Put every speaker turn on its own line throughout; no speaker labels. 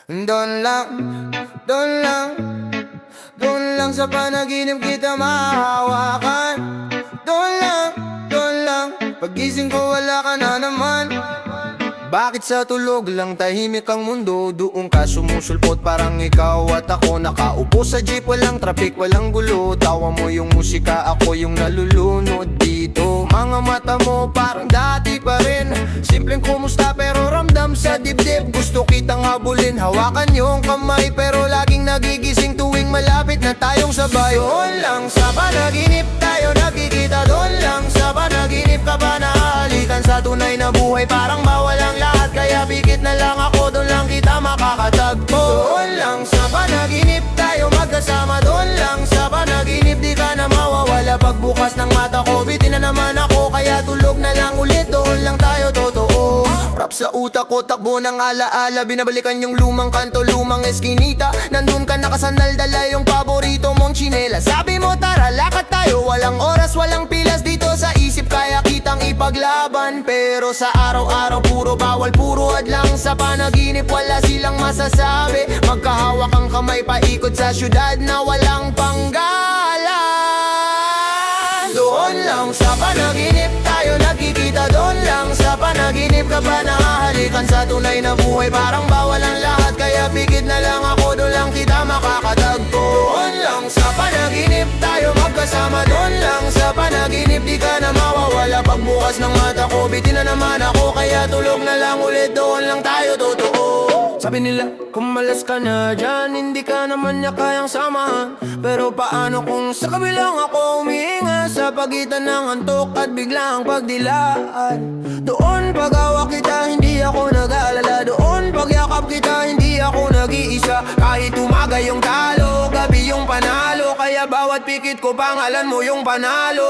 Doon lang, doon lang, doon lang sa panaginip kita mahahawakan. Doon lang, pagising ko wala ka na naman. Bakit sa tulog lang tahimik ang mundo? Doon ka sumusulpot parang ikaw at ako. Nakaupo sa jeep, walang traffic, walang gulo. Tawa mo yung musika, ako yung nalulunod dito. Mga mata mo parang dati pa rin. Simpleng kumusta pero ramdam sa dibdib. Gusto kitang habulin, hawakan yung kamay, pero laging nagigising tuwing malapit na tayong sabay. Doon lang sa panaginip tayo nakikita. Doon lang sa panaginip ka ba nahalikan? Sa tunay na buhay parang bawal ang lahat, kaya bigit na lang ako, doon lang kita makakatagpo. Doon lang sa panaginip tayo magkasama. Doon lang sa panaginip di ka na mawawala. Pagbukas ng mata ko, bitin na naman ako, kaya tulog na lang ulit. Doon lang tayo totoo. Rap sa utak ko, takbo ng alaala. Binabalikan yung lumang kanto, lumang eskinita. Nandun ka nakasandal, dala yung paborito mong chinela. Sabi mo tara, lakad tayo, walang oras, walang pilas dito sa isip. Kaya kitang ipaglaban, pero sa araw-araw puro bawal, puro hadlang. Sa panaginip wala silang masasabi. Magkahawak ang kamay paikot sa syudad na walang panggalan. Doon lang sa panaginip tayo nakikita. Doon lang sa panaginip ka ba nahahalikan? Sa tunay na buhay parang bawal ang lahat, kaya bigit na lang ako, doon lang kita makakatagpo. Doon lang sa panaginip tayo magkasama. Doon lang sa panaginip di ka na mawawala. Pagbukas ng mata ko, bitin na naman ako, kaya tulog na lang ulit. Doon lang tayo totoo. Sabi nila, kung malas ka na dyan, hindi ka naman niya kayang samahan. Pero paano kung sa kabilang ako humihinga? Sa pagitan ng antok at biglang pagdilaan. Doon pag-hawak kita, hindi ako nag-aalala. Doon pag-yakap kita, hindi ako nag-iisa. Kahit umaga yung talo, gabi yung panalo, kaya bawat pikit ko pangalan mo yung panalo.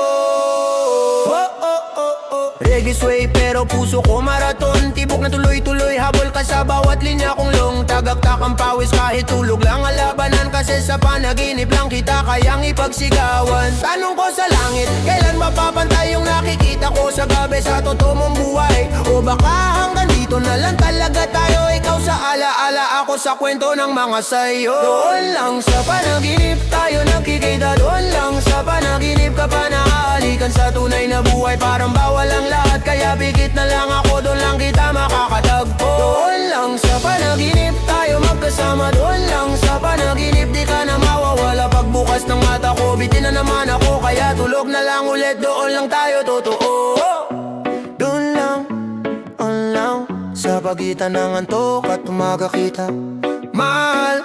Reggae sway pero puso ko marathon. Tibok na tuloy-tuloy, habol ka sa bawat linya kong long. Tagaktak ang pawis kahit tulog lang ang labanan. Kasi sa panaginip lang kita kayang ipagsigawan. Tanong ko sa langit, kailan mapapantay yung nakikita ko sa gabi sa totoo mong buhay? O baka hanggang dito na lang talaga tayo? Ikaw sa alaala, ako sa kwento ng mga sayo. Doon lang sa panaginip tayo nakikita. Doon lang sa panaginip ka pa nahahalikan. Sa tunay na buhay parang bawal ang lahat, kaya bigit na lang ako, doon lang kita makakatagpo. Doon lang sa panaginip tayo magkasama. Doon lang sa panaginip di ka na mawawala. Pagbukas ng mata ko, bitin na naman ako, kaya tulog na lang ulit. Doon lang tayo totoo. Doon lang, on lang, sa pagitan ng antok at umaga kita. Mahal,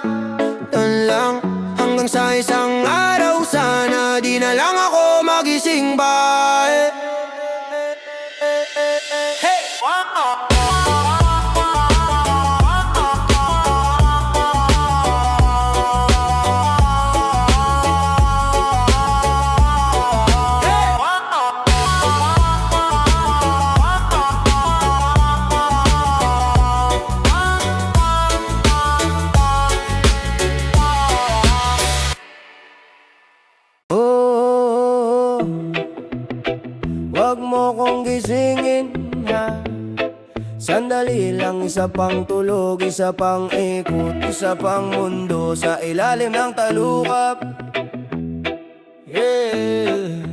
doon lang, hanggang sa isang araw sana di na lang ako magising ba? Wag mo kong gisingin na. Sandali lang, isa pang tulog, isa pang ikot, isa pang mundo sa ilalim ng talukap. Yeah,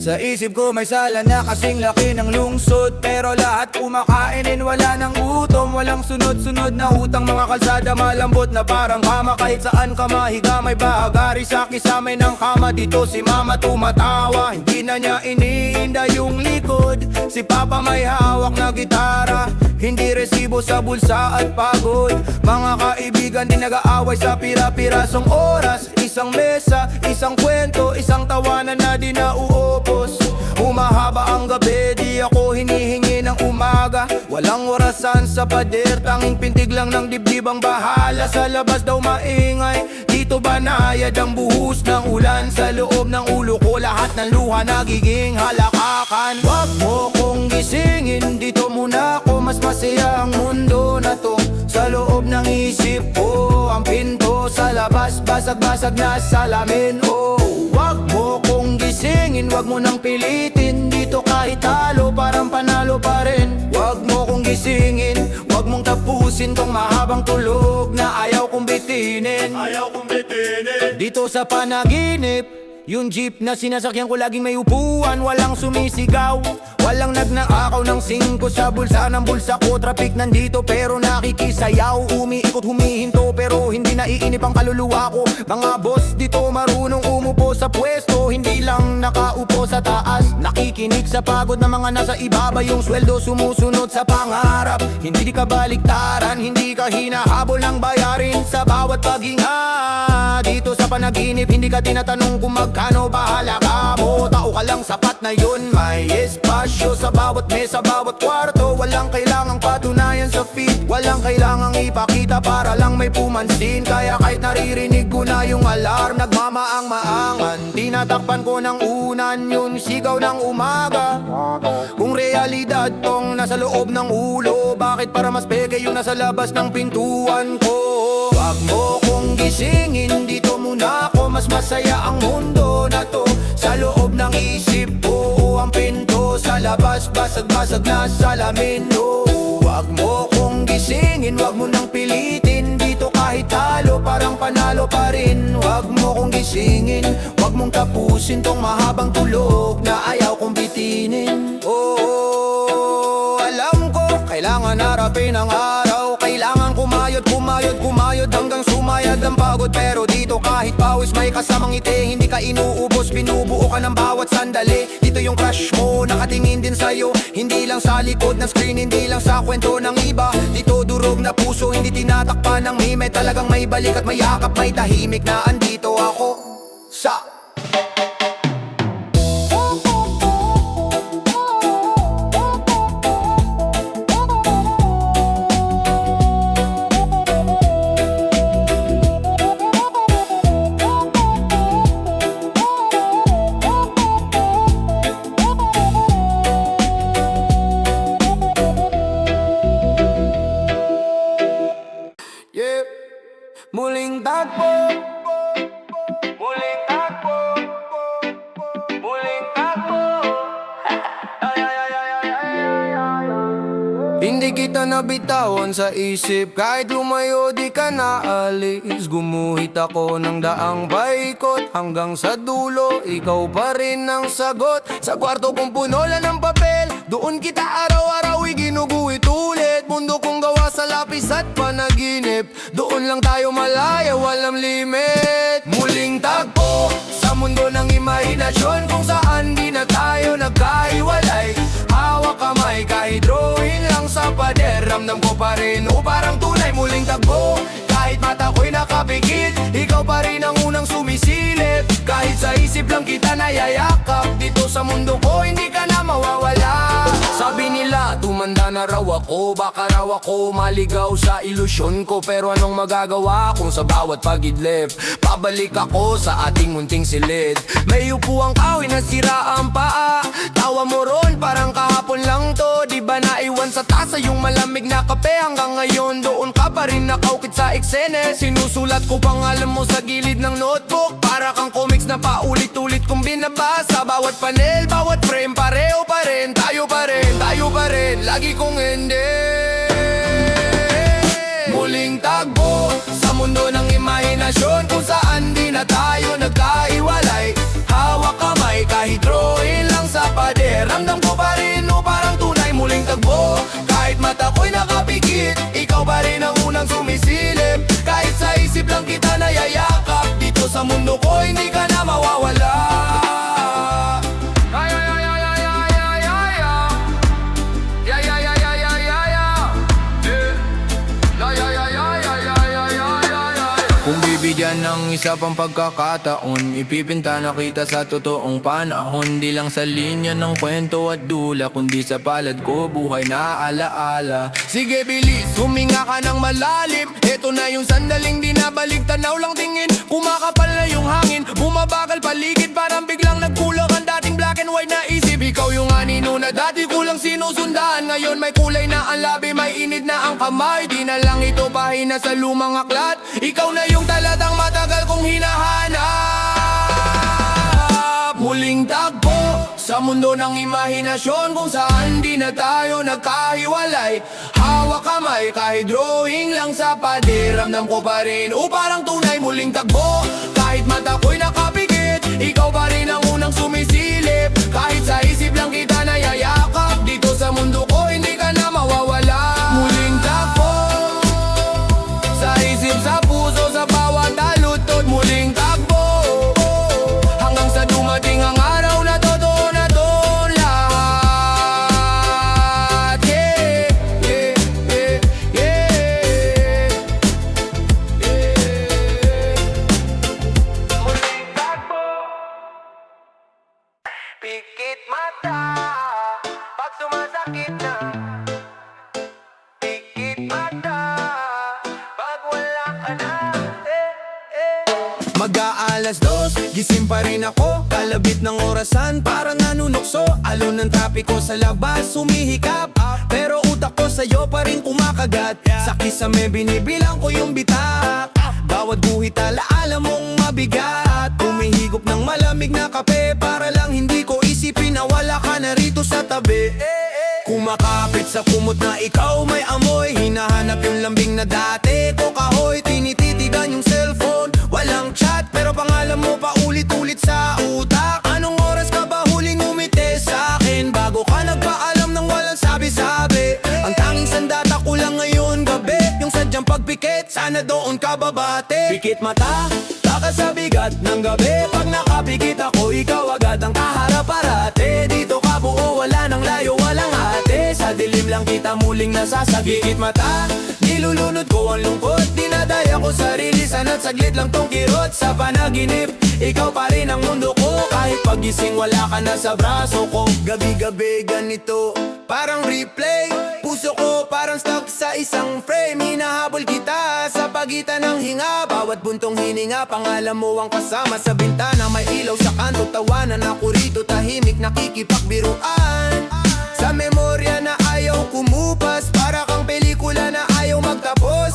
sa isip ko may sala na kasing laki ng lungsod, pero lahat kumakainin, wala ng gutom. Walang sunod-sunod na utang, mga kalsada malambot na parang kama. Kahit saan ka mahiga may bahagari sa kisame ng kama. Dito si mama tumatawa, hindi na niya iniinda yung likod. Si papa may hawak na gitara, hindi resibo sa bulsa at pagod. Mga kaibigan din nag-aaway sa pira-pirasong oras. Isang mesa, isang kwento, isang tawanan na di nauubos. Humahaba ang gabi, di ako hinihingi ng umaga. Walang orasan sa pader, tanging pintig lang ng dibdib ang bahala. Sa labas daw maingay, dito banayad ang buhos ng ulan. Sa loob ng ulo ko lahat ng luha nagiging halakakan. Wag mo kong gisingin, dito muna ako, mas masaya ang mundo na to. Sa loob ng isip ko, ang pinto sa labas, basag-basag na salamin. Oh, wag mo kong gisingin, wag mo nang pilitin, dito kahit talo para tapusin tong mahabang tulog na ayaw kong bitinin. Dito sa panaginip, yung jeep na sinasakyan ko laging may upuan. Walang sumisigaw, walang nagnakaw ng 5 sa bulsa ng bulsa ko. Traffic nandito pero nakikisayaw. Umiikot humihinto pero hindi naiinip ang kaluluwa ko. Mga boss dito marunong umupo sa pwesto, hindi lang nakaupo sa taas. Nakikinig sa pagod ng mga nasa ibaba, yung sweldo sumusunod sa pangarap. Hindi ka baliktaran, hindi ka hinahabol ng bayarin sa bawat paghinga. Dito sa panaginip, hindi ka tinatanong kung magkano, bahala ka mo. Tao ka lang, sapat na yun. May espasyo sa bawat mesa, bawat kwarto. Walang kailangang patunayan sa feed, walang kailangang ipakita para lang may pumansin. Kaya kahit naririnig ko na yung alarm, nagmamaang-maangan. Tinatakpan ko ng unan yung sigaw ng umaga. Kung realidad tong nasa loob ng ulo, bakit para mas peke yung nasa labas ng pintuan ko? Wag mo kong gisingin, dito muna ako. Mas masaya ang mundo na to. Sa loob ng isip ko, ang pinto sa labas, basag-basag na salamin. Wag mo kong gisingin, wag mo nang pilitin. Dito kahit talo, parang panalo pa rin. Wag mo kong gisingin, wag mong tapusin tong mahabang tulog na ayaw kong bitinin. Alam ko, kailangan harapin ang araw. Kailangan kumayod hanggang sumayad ang pagod. Pero dito kahit pawis may kasamang ngiti, hindi ka inuubos, binubuo ka ng bawat sandali. Dito yung crush mo, nakatingin din sa'yo. Hindi lang sa likod ng screen, hindi lang sa kwento ng iba. Dito durog na puso, hindi tinatakpan ng mime. Talagang may balik at may yakap, may tahimik na andito ako sa muling tagpo, muling tagpo, muling tagpo. Hindi kita nabitawan sa isip, kahit lumayo di ka naalis. Gumuhit ako ng daang paikot, hanggang sa dulo ikaw pa rin ang sagot. Sa kwarto kong puno lang ng papel, doon kita araw-araw ginuguhit ulit. Mundo kong gawa sa lapis at panaginip, doon lang tayo malaya, walang limit. Muling tagpo sa mundo ng imahinasyon, kung saan di na tayo nagkahiwalay. Hawak kamay kahit drawing lang sa pader, ramdam ko pa rin o parang tunay. Muling tagpo kahit mata ko'y nakapikit, ikaw pa rin ang unang sumisilip. Kahit sa isip lang kita nayayakap, dito sa mundo ko hindi ka na mawawala. Sabi nila tumanda na raw ako, baka raw ako maligaw sa ilusyon ko. Pero anong magagawa kung sa bawat pagidlip pabalik ako sa ating munting silid. May upuang kahoy na sira ang paa, tawa mo ron parang kahapon lang to. Di ba naiwan sa tasa yung malamig na kape, hanggang ngayon doon ka pa rin nakaukit sa eksene. Sinusulat ko pangalan mo sa gilid ng notebook, para kang comics na paulit-ulit kong binabasa. Bawat panel, bawat frame, pareho pa rin. Tayo pa rin, lagi kong hindi. Muling tagpo sa mundo ng imahinasyon, kung saan di na tayo nagkahiwalay. Hawak kamay kahit drawing lang sa pader, ramdam ko pa rin o parang tunay. Muling tagpo kahit mata ko'y nakapikit, ikaw pa rin ang unang sumisilip. Kahit sa isip lang kita nayayakap, dito sa mundo ko hindi ka na mawawala. Kung bibigyan ng isa pang pagkakataon, ipipinta na kita sa totoong panahon. Di lang sa linya ng kwento at dula, kundi sa palad ko buhay na alaala. Sige bilis, huminga ka ng malalim. Ito na yung sandaling di nabalik, tanaw lang tingin. Kumakapal na yung hangin, bumabagal paligid, parang biglang nagkulang ang dating black and white na isip. Ikaw yung anino na dati kulang sinusundan, ngayon may kulay na ang labi, may init na ang kamay. Di na lang ito pahina sa lumang aklat, ikaw na yung talatang matagal kong hinahanap. Muling tagpo
Sa mundo ng imahinasyon kung saan di na tayo nagkahiwalay. Hawak kamay kahit drawing lang sa pader, ramdam ko pa rin parang tunay muling tagbo. Kahit mata ko'y nakapikit, ikaw pa rin ang unang sumisilip. Kahit sa isip lang kita nayayakap, dito sa mundo ko hindi ka na mawawala. Muling takbo sa isip, sa puso, sa bawat talutot. Muling takbo hanggang sa dumating ang araw na totoo na doon lahat. Yeah, yeah, yeah, yeah, yeah. Muling takbo, pikit mata pag sumasakit na. Pikit mata pag wala ka na.
Mag-aalas 2, gising pa rin ako. Kalabit ng orasan, parang nanunukso. Alon ng trapiko sa labas, sumihikap. Pero utak ko sa'yo pa rin kumakagat. Sa kisame binibilang ko yung bitak. Bawat guhit alaala mong mabigat. Umihigop ng malamig na kape, para lang hindi ko isipin na wala ka na rito sa tabi. Kumakapit sa kumot na ikaw may amoy. Hinahanap yung lambing na dati ko kahoy. Tinititigan yung cellphone, walang chat, pero pangalan mo pa ulit-ulit sa utak. Anong oras ka ba huling umite sa akin? Bago ka nagpaalam ng walang sabi-sabi. Ang tanging sandata ko lang ngayon gabi, yung sadyang pagpikit, sana doon ka babate. Pikit mata, taka sa bigat ng gabi. Pag nakapikit ako, ikaw agad ang kaharap parate. Dito ka buo, wala nang layo, walang ate. Sa dilim lang kita muling nasasagi. Pikit mata, nilulunod ko ang lungkot. Dinadaya ko sarili, sana't saglit lang tong kirot. Sa panaginip, ikaw pa rin ang mundo ko. Kahit pagising wala ka na sa braso ko. Gabi-gabi ganito, parang replay. Puso ko parang stuck sa isang frame. Hinahabol kita sa pagitan ng hinga. Bawat buntong hininga, pangalan mo ang kasama sa bintana. May ilaw sa kanto, tawanan ako rito. Tahimik nakikipagbiruan sa memorya na ayaw kumupas. Para kang pelikula na ayaw magtapos.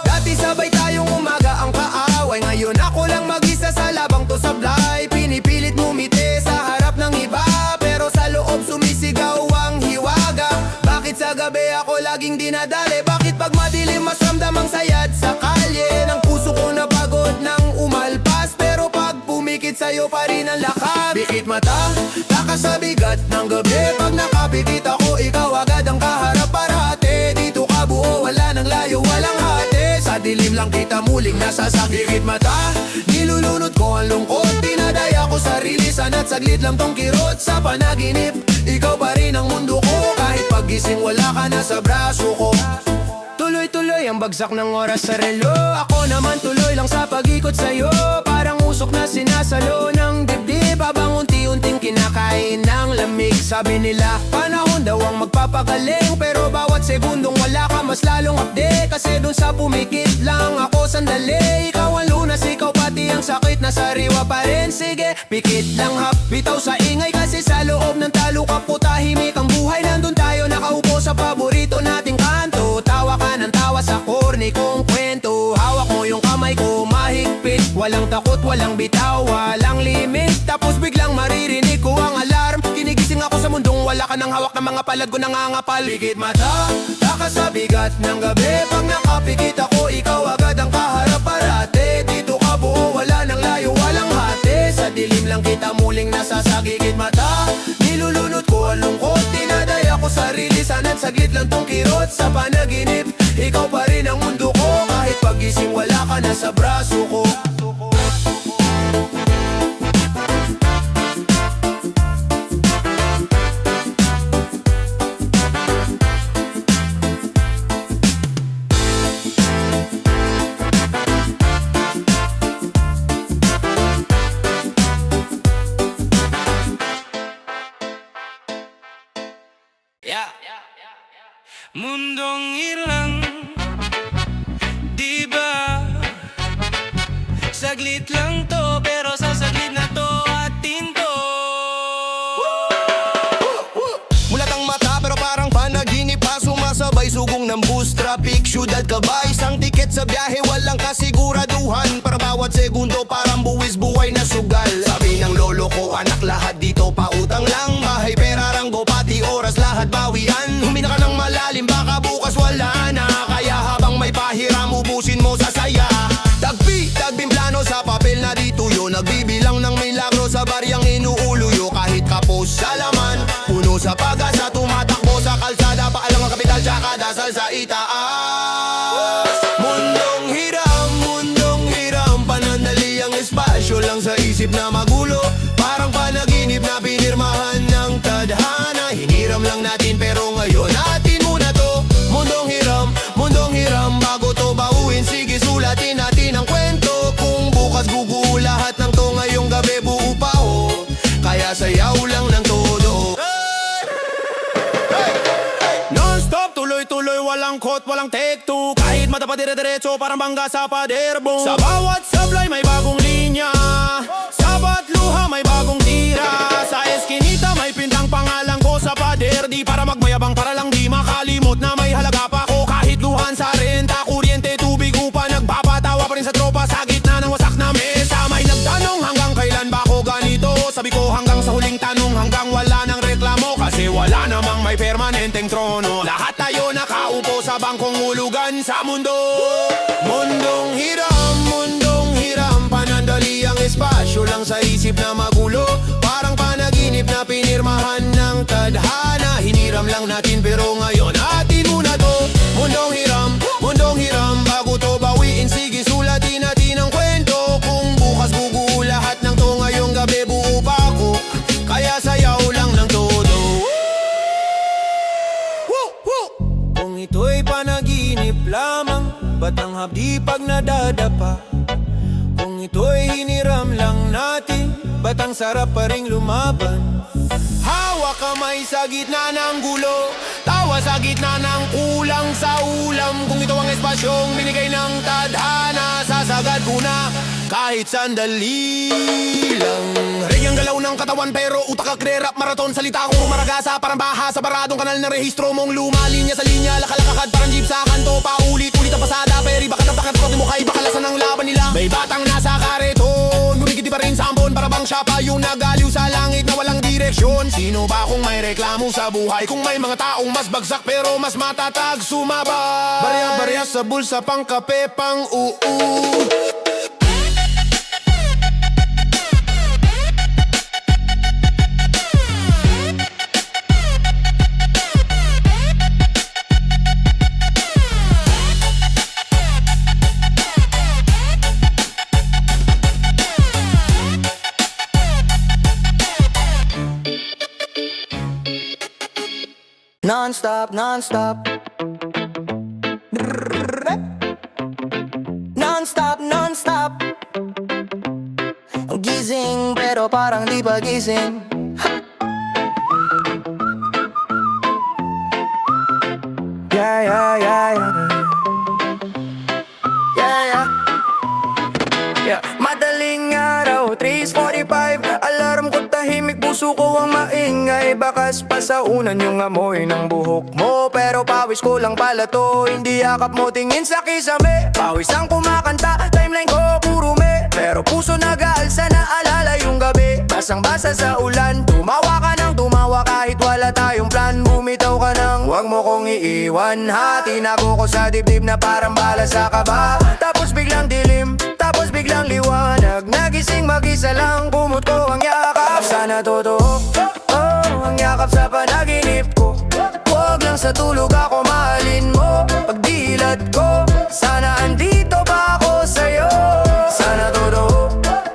Dati sabay tayong umaga ang kaaway. Ngayon ako lang mag-isa sa labang to sablay. Pinipilit ngumiti sa harap ng iba, pero sa loob sumisigaw ang hiwaga. Bakit sa gabi ako laging dinadali? Bakit pag madilim mas ramdam ang sayad sa kalye? Ng puso ko na pagod nang umalpas, pero pag pumikit sa'yo pa rin ang lakas. Pikit mata, taka sa bigat ng gabi. Pag nakapikit ako, ikaw agad ang kaharap parate. Dito ka buo, wala nang layo, walang hati. Sa dilim lang kita muling nasasakit. Pikit mata, nilulunod ko ang lungkot. Dinadaya ko sarili, sana't saglit lang tong kirot. Sa panaginip, ikaw pa rin ang mundo ko. Kahit pagising wala ka na sa braso ko. Tuloy-tuloy ang bagsak ng oras sa relo. Ako naman tuloy lang sa pag-ikot sa'yo. Parang usok na sinasalo ng dibdib, habang unti-unting kinakain ng lamig. Sabi nila, panahon daw ang magpapagaling, pero bawat segundong wala ka mas lalong update. Kasi dun sa pumikit lang ako sandali, ikaw ang lunas, ikaw pati ang sakit na sariwa pa rin. Sige, pikit lang hap, bitaw sa ingay. Kasi sa loob ng talukap po tahimik ang buhay. Nandun tayo nakaupo sa paborito nating kanto. Tawa ka ng tawa sa corny kong kwento. Hawak mo yung kamay ko mahigpit. Walang takot, walang bitaw, walang limit. Tapos biglang maririnig ko ang alarm. Kinigising ako sa mundong wala ka ng hawak ng mga palad ko nangangapal. Pikit mata, taka sa bigat ng gabi. Pag nakapikit ako, ikaw agad ang kaharap parate. Dito ka buo, wala nang layo, walang hati. Sa dilim lang kita muling nasasagikit mata. Nilulunod ko ang lungkot. Dinadaya ko sarili, sana't saglit lang tong kirot. Sa panaginip, ikaw pa rin ang mundo ko. Kahit pagising wala ka na sa braso ko.
Mundong ilang, di ba? Saglit lang to, pero sa saglit na to atin to.
Mulat ang mata pero parang panaginip pa. Sumasabay sugong ng bus, traffic, syudad ka ba? Isang tiket sa biyahe, walang kasiguraduhan. Para bawat segundo parang buwis buhay na sugal. Sabi ng lolo ko, anak lahat dito pautang
at bawian. Humina ka ng malalim, baka bukas wala na. Kaya habang may pahiram, ubusin mo sa saya. Tagbing plano sa papel na dituyo. Nagbibilang ng milagro sa baryang inuuluyo. Kahit kapos sa laman, puno sa pag-asa, tumatakbo sa kalsada. Paalam ang kapital, tsaka dasal sa itaas. Mundong hiram, panandali ang espasyo lang sa isip na magulo. Parang panaginip na pinirmahan ng tadhana. Hiniram lang natin pero ngayon natin muna to. Mundong hiram, bago to bauhin, sige sulatin natin ang kwento. Kung bukas guguho lahat ng to, ngayong gabi buo pa ho. Kaya sayaw lang ng todo. Non-stop, tuloy-tuloy, walang quote, walang take two. Kahit mata pa dire-diretso, parang bangga sa pader, boom. Sa bawat sablay may bagong linya, sa bawat luha may bagong tira. Sa eskinita may pintang pangalan ko sa pader. Di para magmayabang, para lang di makalimot na may halaga pa ko. Kahit luhan sa renta, kuryente, tubig, upa, nagpapatawa pa rin sa tropa sa gitna ng wasak na mesa. May nagtanong hanggang kailan ba ako ganito? Sabi ko hanggang sa huling tanong, hanggang wala nang reklamo. Kasi wala namang may permanenteng trono. Lahat tayo nakaupo sa bangkong hulugan sa mundo. Mundong hiram, panandali ang espasyo lang sa isip na magulo. Parang panaginip na pinirmahan ng tadhana. Hiniram lang natin pero ngayon atin muna to. Mundong hiram, bago to bawiin, sige sulatin natin ang kwento. Kung bukas guguho lahat ng to, ngayong gabi buo pa ako. Kaya sayaw lang ng todo. Kung ito'y panaginip lamang, ba't ang hapdi pag nadadapa? Kung ito'y hiniram lang natin, ba't ang sarap pa ring lumaban? Hawak kamay sa gitna ng gulo, tawa sa gitna ng kulang sa ulam. Kung ito ang espasyong binigay ng tadhana, sasagad ko na kahit sandali lang. Regyang galaw ng katawan pero utak akre-rap marathon. Salita ko maragasa, parang baha sa baradong kanal na rehistro mong luma. Linya sa linya, lakalakakad parang jeep sa kanto. Paulit-ulit ang pasada, peri bakit ang bakit mo kay bakalasan ng laban nila. May batang nasa kareton, gumigiti pa rin sa ambon, para bang siya pa yung nagaliw sa langit na walang direksyon. Sino ba kung may reklamo sa buhay? Kung may mga taong mas bagsak pero mas matatag sumabay. Barya-barya sa bulsa, pang kape, pang uu.
Non-stop, non-stop. Non-stop, non-stop. Gising pero parang di pa gising. Yeah, yeah, yeah, yeah. Yeah, yeah. Yeah. Madaling araw, 3:45. Alarm ko tahimik, puso ko ang maingay. Bakas pa sa unan yung amoy ng buhok mo, pero pawis ko lang pala to. Hindi yakap mo, tingin sa kisame. Pawis ang kumakanta, timeline ko puro me. Pero puso nag-aalsa na alala yung gabi. Basang-basa sa ulan, tumawa ka ng tumawa kahit wala tayong plan. Bumitaw ka ng wag mo kong iiwan. Tinago ko sa dibdib na parang bala sa kaba. Tapos biglang dilim, tapos biglang liwanag. Nagising mag-isa lang, kumot ko ang yakap. Sana totoo, oh, ang yakap sa panaginip ko. Huwag lang sa tulog ako mahalin mo. Pagdilat ko, sana andito pa ako sa'yo. Sana totoo,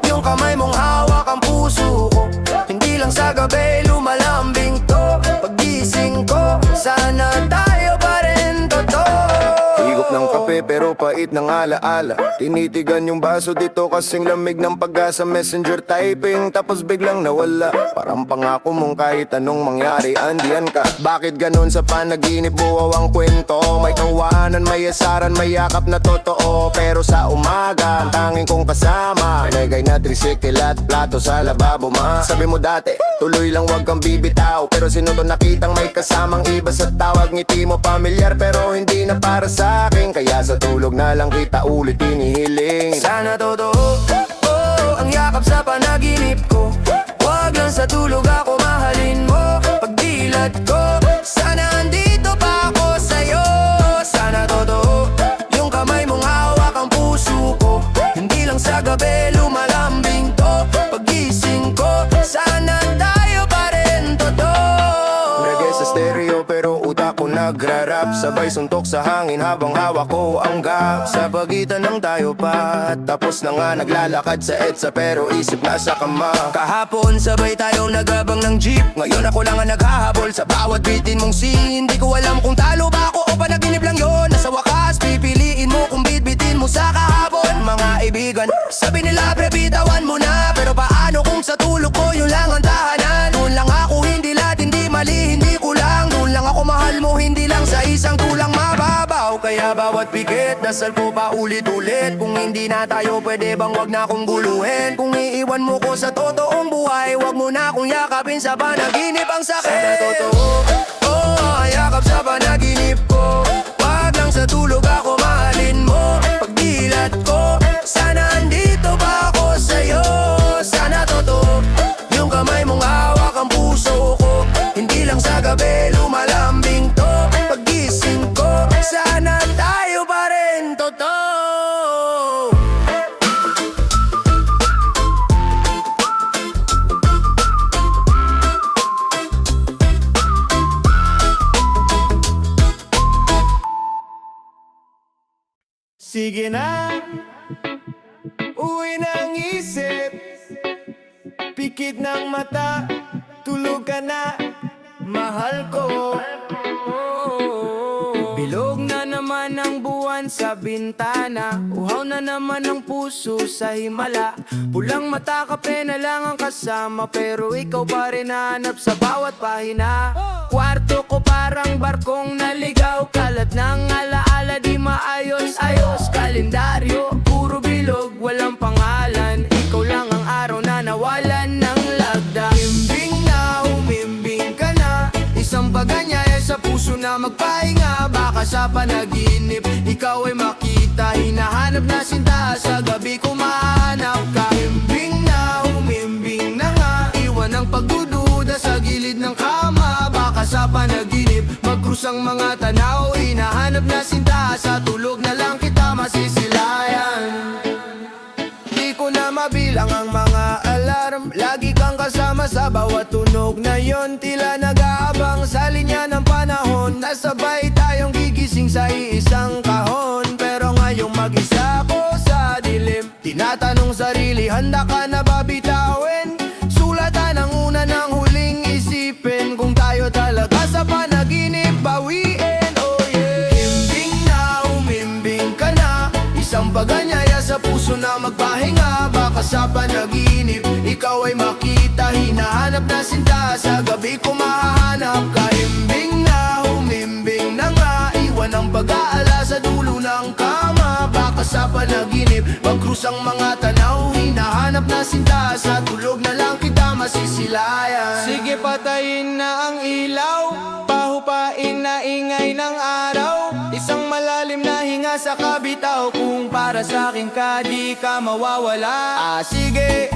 yung kamay mong hawak ang puso ko. Hindi lang sa gabi lumalambing to. Paggising ko, sana tayo pa rin totoo. Higop ng kape pero pait ng alaala. Tinitigan yung baso dito kasing lamig ng pag-asa. Messenger typing tapos biglang nawala. Parang pangako mong kahit anong mangyari andiyan ka. Bakit ganun sa panaginip buwaw ang kwento? May tawanan, may asaran, may yakap na totoo. Pero sa umaga ang tanging kong kasama Pinagay na tricycle at plato sa lababo ma. Sabi mo dati tuloy lang wag kang bibitaw, pero sino to nakitang may kasamang iba sa tawag. Ngiti mo pamilyar pero hindi na para sa akin. Kaya sa tulog na lang kita ulit hinihiling. Sana totoo, oh, ang yakap sa panaginip ko. Wag lang sa tulog ako mahalin mo. Pagdilat ko,
stereo pero utak ko nagrarap. Sabay suntok sa hangin habang hawak ko ang gap. Sa pagitan ng tayo pa, tapos na nga naglalakad sa EDSA pero isip nasa kama. Kahapon sabay tayong nagabang ng jeep, ngayon ako lang ang naghahabol sa bawat bitin mong scene. Hindi ko alam kung talo ba ako o panaginip lang yon. Nasa wakas pipiliin mo kung bitbitin mo sa kahapon. Mga ibigan, sabi nila pre bitawan mo na, pero paano kung sa tulog ko yun lang ang tahanan? Doon lang ako, hindi lahat, hindi mali, hindi kulang. Doon lang ako mahal mo, hindi lang sa isang tulang mababaw. Kaya bawat pikit, dasal ko pa ulit-ulit. Kung hindi na tayo pwede bang wag na akong guluhin. Kung iiwan mo ko sa totoong buhay, wag mo na akong yakapin sa panaginip ang sakit. Sana totoo, oh, yakap sa panaginip ko. Wag lang sa tulog ako mahalin mo. Pagdilat ko, sana andito pa ako sa'yo. Sana totoo, yung kamay mong hawak ang puso ko. Hindi lang sa gabi lumalambing to. Paggising ko, sana tayo pa rin totoo.
Sige na, uwi ng isip. Pikit ng mata, tulog ka na, mahal ko. Bilog na naman ang buwan sa bintana, uhaw na naman ang puso sa himala. Pulang mata, kape na lang ang kasama, pero ikaw pa rin hanap sa bawat pahina. Kwarto ko parang barkong naligaw, kalat ng alaala di maayos-ayos. Kalendaryo, puro bilog, walang pangalan. Ikaw lang ang araw na nawalan ng lagda. Himbing na, umimbing ka na, isang paganyaya sa puso na magpahinga. Baka sa panaginip, ikaw ay makita, hinahanap na sinta, sa gabi ko mahanap ka. Himbing na, umimbing na nga, iwan ang pagdududa sa gilid ng kama. Baka sa panaginip, magkrus ang mga tanaw, hinahanap na sinta, sa tulog na lang kita masisilayan. Di ko na mabilang ang mga alarm, lagi kang kasama sa bawat tunog na yon. Tila nag-aabang sa linya ng panahon, nasabay tayong gigising sa iisang kahon. Pero ngayong mag-isa ko sa dilim, tinatanong sarili, handa ka na ba bitawin? Sulatan ang una ng huling isipin, kung tayo talaga sa panaginip bawiin. Oh yeah. Himbing na, umimbing ka na, isang paganyaya sa puso na magpahinga. Baka sa panaginip, ikaw ay makita, hinahanap na sinta, sa gabi ko mahanap ka. Himbing na, umimbing na nga, iwan ang pag-aala sa dulo ng kama. Baka sa panaginip, magkrus ang mga tanaw, hinahanap na sinta, sa tulog na lang kita masisilayan. Sige, patayin na ang ilaw, pahupain na ingay ng araw. Isang malalim na hinga sa kabitaw, kung para sa akin ka di ka mawawala. Sige,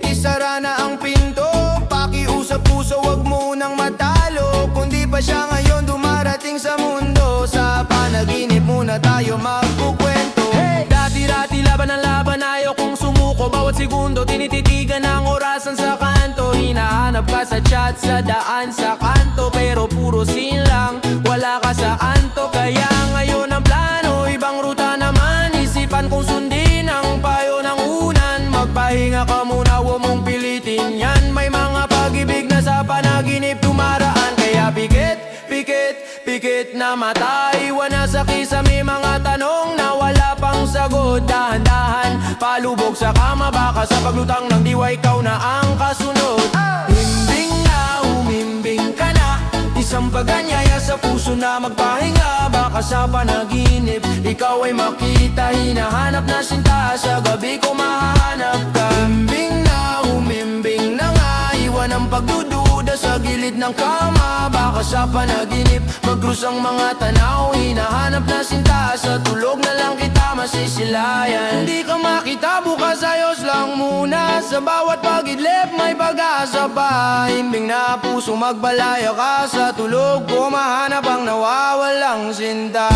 isara na ang pinto, pakiusap puso, wag mo nang matalo. Kung di pa siya ngayon dumarating sa mundo, sa panaginip muna tayo magkukwento. Dati-dati laban ang laban, ayaw kong sumuko. Bawat segundo tinititigan ang orasan sa kanto. Hinahanap ka sa chat, sa daan, sa kanto, pero puro sin lang, wala ka sa anto. Kaya ngayon ang plano, ibang ruta naman. Isipan kong sundin ang payo ng unan. Magpahinga ka muna, huwag mong pilitin yan. May mga pag-ibig na sa panaginip tumaraan. Kaya pikit, pikit, pikit na mata, iwan na sa kisame mga tanong na wala pang sagot. Dahan-dahan, palubog sa kama, baka sa paglutang ng diwa ikaw na ang kasunod. Himbing na, umimbing ka na, isang paganyaya sa puso na magpahinga. Baka sa panaginip, ikaw ay makita, hinahanap na sinta, sa gabi ko mahanap ka. Himbing na, umimbing na nga, iwan ang pagdududa sa gilid ng kama. Baka sa panaginip, magkrus ang mga tanaw, hinahanap na sinta, sa tulog na lang kita masisilayan. Hindi ka makita bukas, ayos lang muna, sa bawat pag-idlip may pag-asa pa. Himbing na puso magbalaya ka, sa tulog ko mahanap ang nawawalang sinta.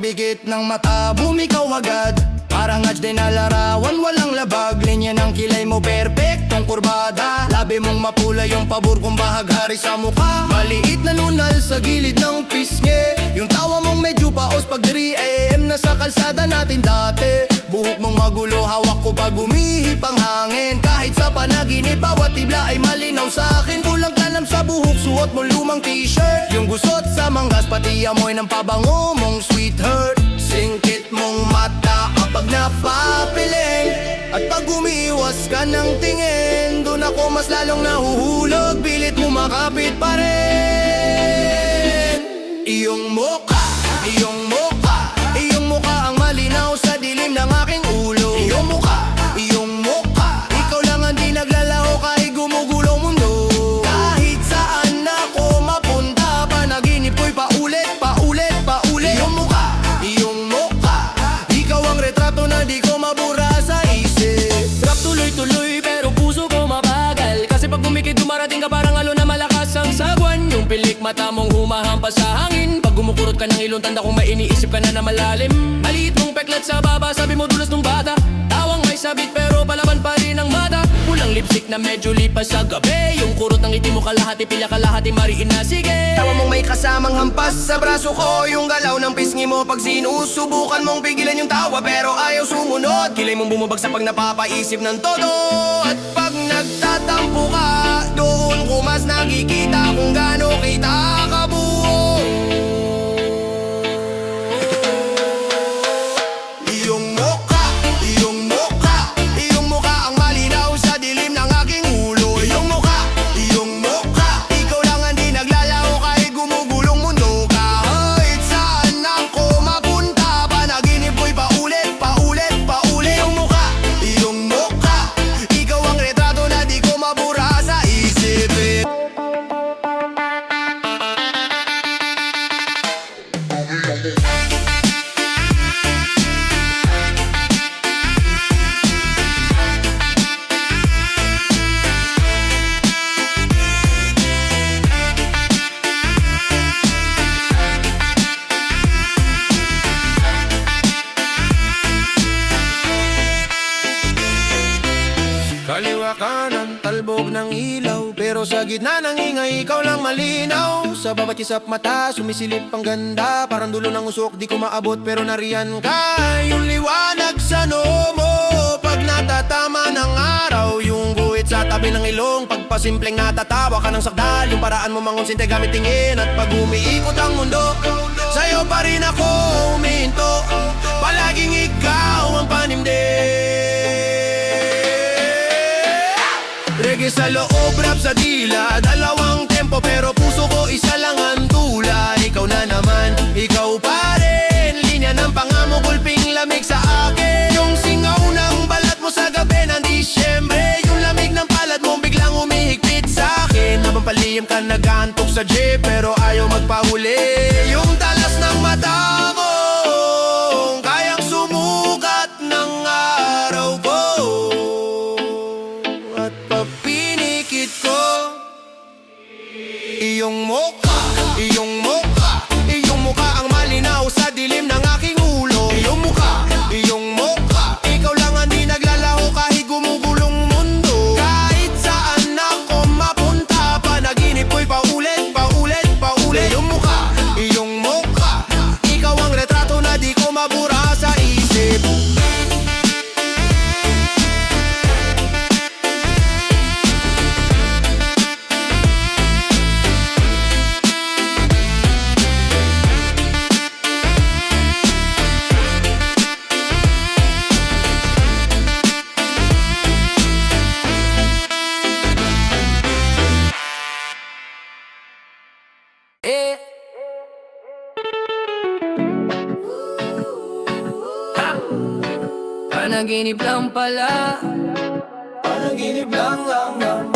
pagbigit ng mata, bumikaw agad. Parang nudge din na larawan, walang labag. Linya ng kilay mo, perfectong kurbada. Labi mong mapula yung pabor kong bahaghari sa mukha. Maliit na nunal sa gilid ng pisngi. Yung tawa mong medyo paos pag 3 AM na sa kalsada natin dati. Buhok mong magulo, hawak ko pag umihip ang hangin. Kahit sa panaginip, bawat tibla ay malinaw sa akin. Kulang tanam sa buhok, suot mo lumang t-shirt. Yung gusot sa manggas, pati amoy ng pabango mong sweetheart. Singkit mong mata kapag napapiling. At pag umiwas ka ng tingin, doon ako mas lalong nahuhulog. Pilit mo makapit pa rin. Iyong mukha, iyong mukha, iyong mukha ang malinaw sa dilim ng aking ulo. Iyong mukha, iyong mukha, ikaw lang ang di naglalaho kahit gumugulong mundo. Kahit saan ako mapunta, panaginip ko'y paulit, paulit, paulit. Iyong mukha, iyong mukha, ikaw ang retrato na di ko mabura sa isip. Rap tuloy-tuloy pero puso ko mabagal. Kasi pag bumikit dumarating ka parang alo na malakas ang sagwan. Yung pilik mata mong humahampas sa hangin. Pag gumukurot ka ng ilong tanda kong may iniisip ka na malalim. Maliit mong peklat sa baba, sabi mo dulas nung bata. Tawang may sabit pero palaban pa rin ang mata. Pulang lipstick na medyo lipas sa gabi. Yung kurot ng ngiti mo kalahati, pila kalahati, mariin na sige. Tawa mong may kasamang hampas sa braso ko. Yung galaw ng pisngi mo pag sinusubukan mong pigilan yung tawa pero ayaw sumunod. Kilay mong bumabagsak pag napapaisip ng todo. At pag nagtatampo ka, doon ko mas nakikita kung gaano kita kabuo. Iyong mukha, iyong mukha, iyong mukha ang malinaw sa dilim ng aking ulo. Iyong mukha, iyong mukha, ikaw lang ang di naglalaho kahit gumugulong mundo. Kahit saan ako mapunta, panaginip ko'y paulit, paulit, paulit. Iyong mukha, ikaw ang retrato na di ko mabura sa isip. Kaliwa kanan, talbog ng ilaw. Pero sa gitna ng ingay, ikaw lang malinaw. Sa bawat kisap mata, sumisilip ang ganda. Parang dulo ng usok, di ko maabot pero nariyan ka. Yung liwanag sa noo mo pag natatama ng araw. Yung guhit sa tabi ng ilong, pagpasimpleng natatawa ka ng sakdal. Yung paraan mo mangonsinte gamit tingin. At pag umiikot ang mundo, sa'yo pa rin ako huminto. Palaging ikaw ang panimdim. Reggae sa loob, rap sa dila. Dalawang tempo pero puso ko isa lang ang tula. Ikaw na naman, ikaw pa rin. Linya ng pangamo, gulping lamig sa akin. Yung singaw ng balat mo sa gabi ng Disyembre. Yung lamig ng palad mo biglang umihigpit sa akin. Habang palihim ka nag-aantok sa jeep pero ayaw magpahuli. Yung talas ng mata mo kayang sumukat ng araw ko. At papinikit ko iyong mukha, iyong mukha, iyong mukha ang malinaw sa dilim ng aking ulo. Iyong mukha, iyong mukha, ikaw lang ang di naglalaho kahit gumugulong mundo. Kahit saan ako mapunta, panaginip ko'y paulit, paulit, paulit. Iyong mukha, iyong mukha, ikaw ang retrato na di ko mabura sa isip. Panaginip lang pala. Panaginip lang naman.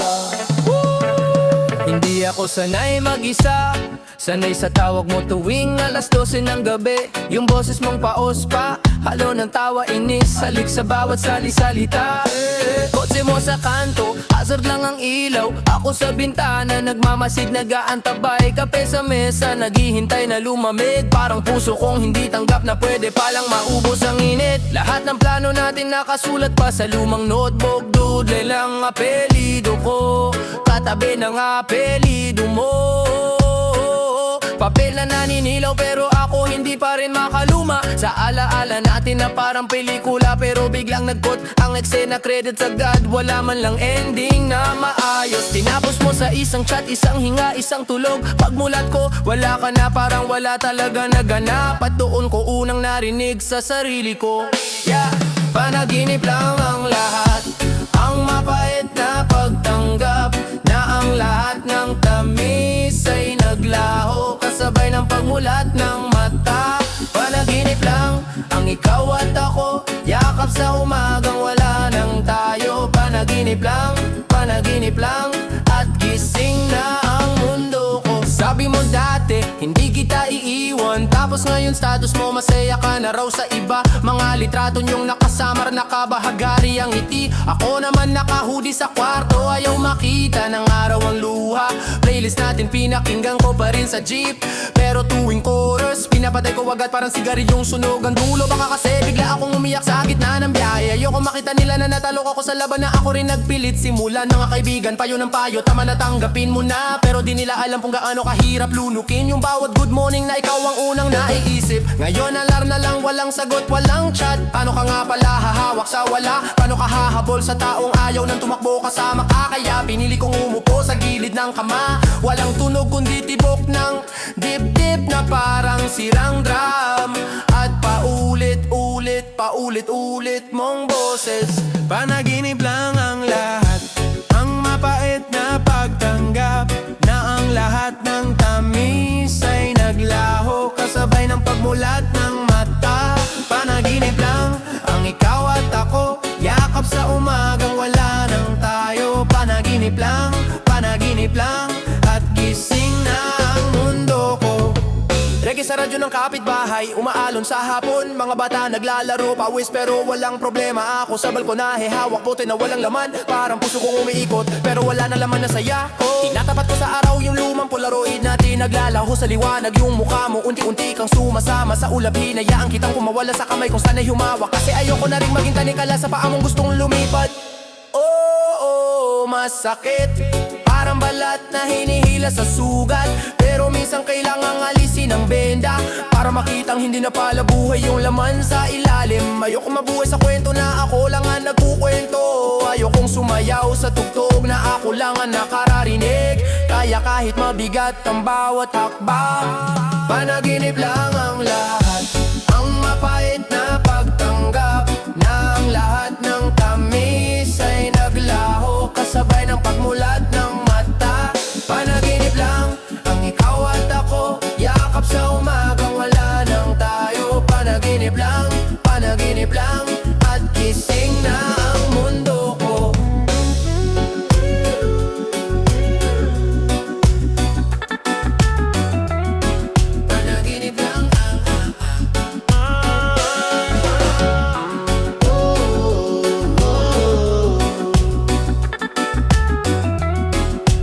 Hindi ako sanay mag-isa. Sanay sa tawag mo tuwing alas 12 ng gabi. Yung boses mong paos pa halo ng tawa, inis, halik sa bawat sali-salita. Kotse mo sa kanto, hazard lang ang ilaw. Ako sa bintana, nagmamasid, nag-aantabay. Kape sa mesa, naghihintay na lumamig. Parang puso kong hindi tanggap na pwede palang maubos ang init. Lahat ng plano natin nakasulat pa sa lumang notebook. Doodle lang apelido ko, katabi ng apelido mo. Papel na naninilaw pero ako hindi pa rin makaluma. Sa alaala natin na parang pelikula, pero biglang nag-cut ang eksena, credits agad. Wala man lang ending na maayos. Tinapos mo sa isang chat, isang hinga, isang tulog. Pagmulat ko, wala ka na, parang wala talaga naganap. At doon ko unang narinig sa sarili ko, yeah, panaginip lang ang lahat. Ang mapait na pagtanggap na ang lahat ng tamis ay naglaho, kasabay ng pagmulat ng mata. Panaginip lang ang ikaw at ako, yakap sa umagang wala nang tayo. Panaginip lang at gising na ang mundo ko. Sabi mo dati, hindi kita iiwan, tapos ngayon status mo masaya ka na raw sa iba. Mga litrato niyong nakasamar, nakabahagari ang ngiti. Ako naman nakahudi sa kwarto, ayaw makita ng araw ang luha. Playlist natin pinakinggan ko pa rin sa jeep, pero tuwing chorus, pinapatay ko agad parang sigarilyong sunog ang dulo. Baka kasi bigla akong umiyak sa gitna ng biyahe. Ayoko makita nila na natalok ako sa laban, na ako rin nagpilit simulan. Mga kaibigan, payo ng payo, tama na tanggapin mo na. Pero di nila alam kung gaano kahirap lunukin yung bawat good morning na ikaw ang unang naiisip. Ngayon alarm na lang, walang sagot, walang chat. Paano ka nga pala hahawak sa wala? Paano ka hahabol sa taong ayaw nang tumakbo kasama ka? Kaya pinili kong umupo sa gilid ng kama. Walang tunog kundi tibok ng dibdib na parang sirang drum. At paulit-ulit mong boses. Panaginip lang ang lahat, ang mapait na pagtanggap na ang lahat ng tamis ay naglaho, kasabay ng pagmulat ng mata. Panaginip lang ang ikaw at ako, yakap sa umagang wala nang tayo. Panaginip lang at gising na ang mundo ko. Reggae sa radyo ng kapitbahay, umaalon sa hapon. Mga bata naglalaro, pawis pero walang problema. Ako sa balkon na hehawak bote na walang laman, parang puso kong umiikot pero wala na laman na saya. Tinatapat ko sa araw yung lumang polaroid natin, naglalaho sa liwanag yung mukha mo. Unti-unti kang sumasama sa ulap, hinayaan kitang kumawala sa kamay kung sana'y humawak. Kasi ayoko na rin maging tanikala sa paa mong gustong lumipad. Oo, masakit, parang balat na hinihila sa sugat, pero minsan kailangang alisin ang benda para makitang hindi na pala buhay yung laman sa ilalim. Ayoko mabuhay sa kwento na ako lang ang nagkukwento. Ayokong sumayaw sa tugtog na ako lang ang nakararinig. Kaya kahit mabigat ang bawat hakbang, panaginip lang ang lahat, ang mapait na pagtanggap na ang lahat ng tamis ay naglaho, kasabay ng pagmulat ng mata. Panaginip lang ang ikaw at ako, yakap sa umagang wala nang tayo. Panaginip lang at gising na ang mundo ko. Panaginip lang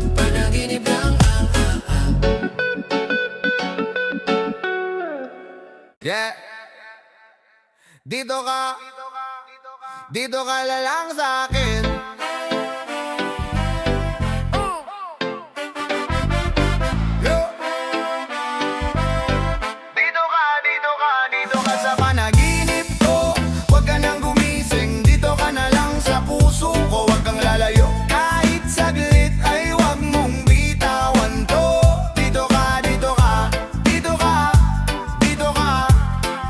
panaginip lang
Yeah. Dito ka lang sa akin. Yo. Dito ka sa panaginip ko. Huwag ka nang gumising, dito ka na lang sa puso ko. Huwag kang lalayo, kahit saglit ay huwag mong bitawan to. Dito ka,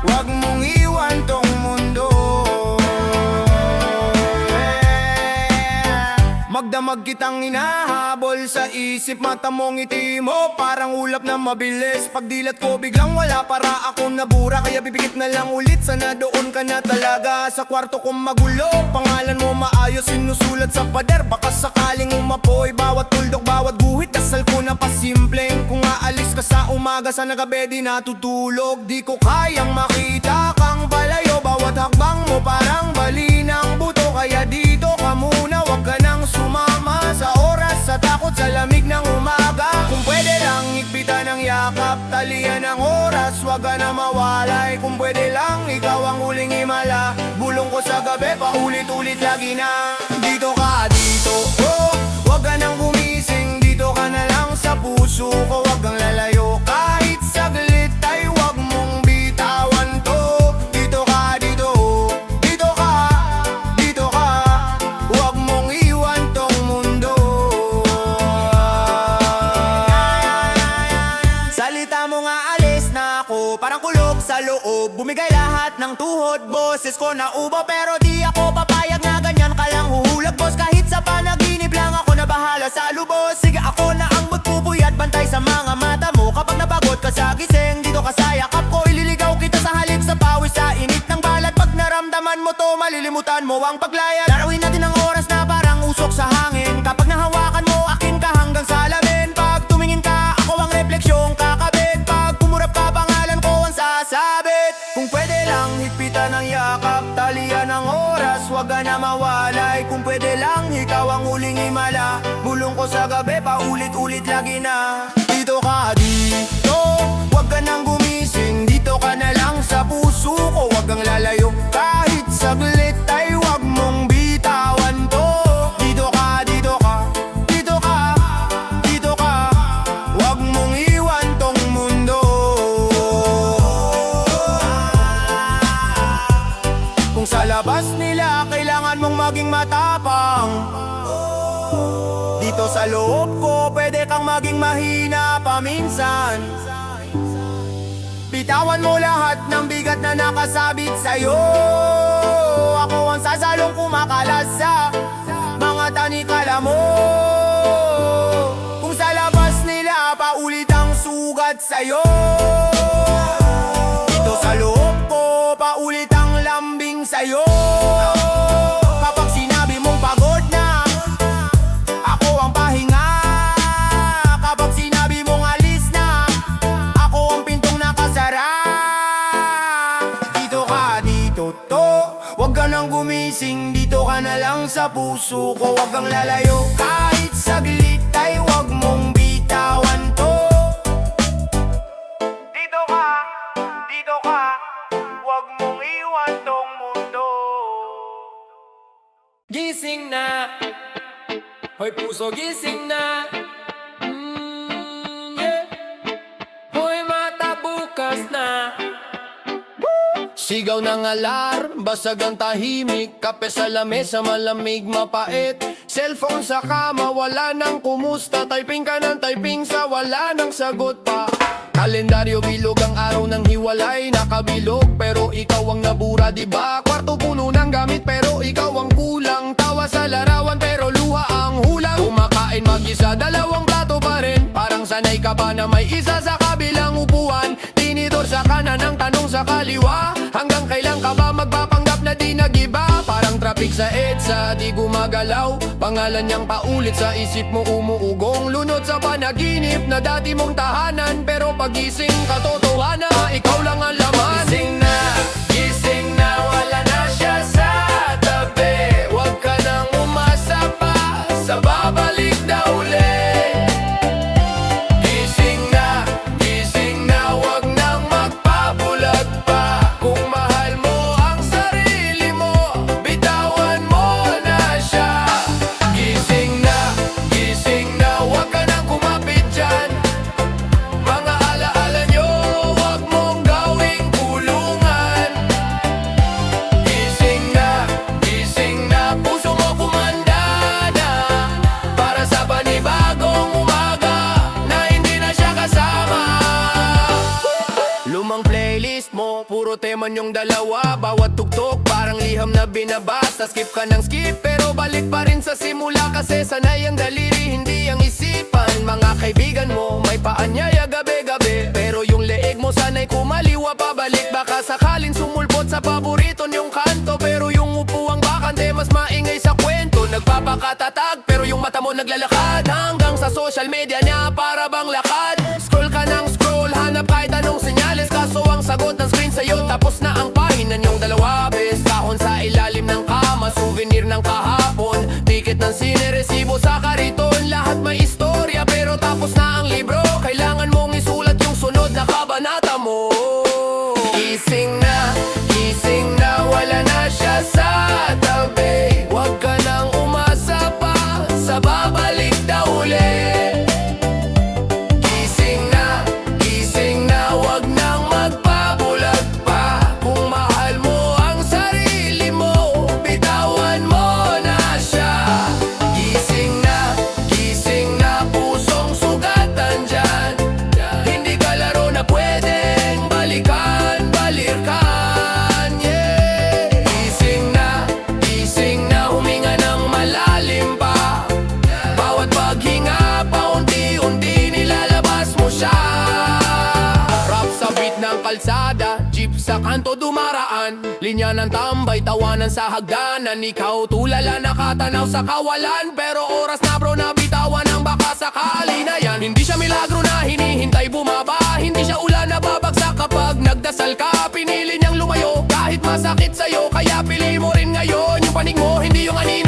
huwag mong iwan tong mundo. Magdamag kitang inahabol sa isip, mata mong ngiti mo parang ulap na mabilis. Pagdilat ko biglang wala, para akong nabura. Kaya bibigit na lang ulit, sana doon ka na talaga. Sa kwarto kong magulo, pangalan mo maayos sinusulat sa pader. Baka sakaling umapoy bawat tuldok, bawat guhit. Dasal ko na pasimpleng kung aalis ka sa umaga, sa gabi di natutulog. Di ko kayang makita kang balayo, bawat Bawat hakbang mo parang bali ng buto. Kaya dito ka muna, wag ka nang sumama sa oras, sa takot, sa lamig ng umaga. Kung pwede lang higpitan ng yakap, talian ng oras, wag ka na mawalay. Kung pwede lang, ikaw ang huling himala. Bulong ko sa gabi, paulit-ulit lagi na dito ka, dito oh, wag ka nang gumising, dito ka na lang sa puso ko. Wag kang lalayo kahit saglit, ay wag mong bitawan to. Dito ka, dito, dito ka, dito ka, wag mong iwan tong mundo. Salita mo nga, alis na ako, parang kulog sa loob. Bumigay lahat ng tuhod, boses ko na ubo. Pero di ako papayag na ganyan ka lang huhulag, boss. Kahit sa panaginip lang ako na bahala sa lubos. Sige, ako na ang magpupuyat, bantay sa mga mata mo. Kapag napagod ka sa gising, dito ka sa yakap ko. Ililigaw kita sa halik, sa pawis, sa init ng balat. Pag naramdaman mo to, malilimutan mo ang paglayat. Larawin natin ang oras na parang usok sa hangin. Kapag nahawakan mo, akin ka hanggang salamin. Pag tumingin ka, ako ang refleksyong kakabit. Pag kumurap ka, pangalan ko ang sasabit. Kung pwede lang, higpitan ng yakap, talian ng oras, wag ka na mawalay. Kung pwede lang, ikaw ang huling himala. Bulong ko sa gabi, paulit-ulit lagi na dito ka, dito, wag ka nang gumising, dito ka na lang sa puso ko. Wag kang lalayo kahit saglit, ay wag mong bitawan to. Dito ka, dito ka, dito ka, dito ka, wag mong iwan tong mundo. Kung sa labas nila kailangan mong maging matapang, dito sa loob ko pwede kang maging mahina paminsan. Bitawan mo lahat ng bigat na nakasabit sa'yo. Ako ang sasalong kumakalas sa mga tanikala mo. Kung sa labas nila paulit ang sugat sa'yo, dito sa loob ko paulit ang lambing sa'yo. Kapag sinabi mong pagod na, ako ang pahinga. Kapag sinabi mong alis na, ako ang pintong nakasara. Dito ka, dito to, wag ka nang gumising, dito ka na lang sa puso ko. Wag kang lalayo kahit saglit, ay wag mong bitawan to. Dito ka, wag mong iwan tong mundo.
Gising na, hoy puso gising na. Yeah. Hoy mata bukas na. Sigaw ng alarm, basag ang tahimik. Kape sa lamesa, malamig, mapait. Cellphone sa kama, wala nang kumusta. Typing ka ng typing sa wala nang sagot pa. Kalendaryo bilog ang araw ng hiwalay. Nakabilog pero ikaw ang nabura, diba? Kwarto puno ng gamit pero ikaw ang kulang. Tawa sa larawan pero luha ang hulang. Kumakain mag-isa, dalawang plato pa rin. Parang sanay ka pa na may isa sa kabilang upuan. Tinidor sa kanan, ang tanong sa kaliwa. Hanggang kailan ka ba magpapanggap na di nagiba? Parang traffic sa EDSA, di gumagalaw. Pangalan niyang paulit sa isip mo umuugong. Lunod sa panaginip na dati mong tahanan. Pero pagising katotohanan, ikaw lang ang laman. Gising na, wala na siya sa tabi. Huwag ka nang umasa pa sa babalik na uli. Gising na, wag nang magpabulag pa. Kung mahal mo ang sarili mo, bitawan mo na siya. Gising na, wag ka nang kumapit dyan. Mga alaala nyo, wag mong gawing kulungan. Gising na, puso mo kumanda na. Para sa panibagong umaga na hindi na siya kasama. Lumang playlist mo, puro tema niyong dalawa. Bawat tugtog parang liham na binabasa. Skip ka ng skip pero balik pa rin sa simula. Kasi sanay ang daliri, hindi ang isipan. Mga kaibigan mo, may paanyaya gabi-gabi. Pero yung leeg mo sanay kumaliwa pabalik. Baka sakalin sumulpot sa paborito niyong kanto. Pero yung upuang bakante, mas maingay sa kwento. Nagpapakatatag, pero yung mata mo naglalakad. Hanggang sa social media niya para bang lakad. Scroll ka ng scroll, hanap kahit anong senyales. Kaso ang sagot ng screen sa'yo, tapos na ang pahina niyong dalawa, babe. kanto dumaraan. Linya ng tambay, tawanan sa hagdanan. Ikaw tulala nakatanaw sa kawalan. Pero oras na bro na bitawan ang baka sakali na yan. Hindi siya milagro na hinihintay bumaba. Hindi siya ulan na babagsak kapag nagdasal ka. Pinili niyang lumayo kahit masakit sa'yo. Kaya pili mo rin ngayon yung panig mo, hindi yung anino.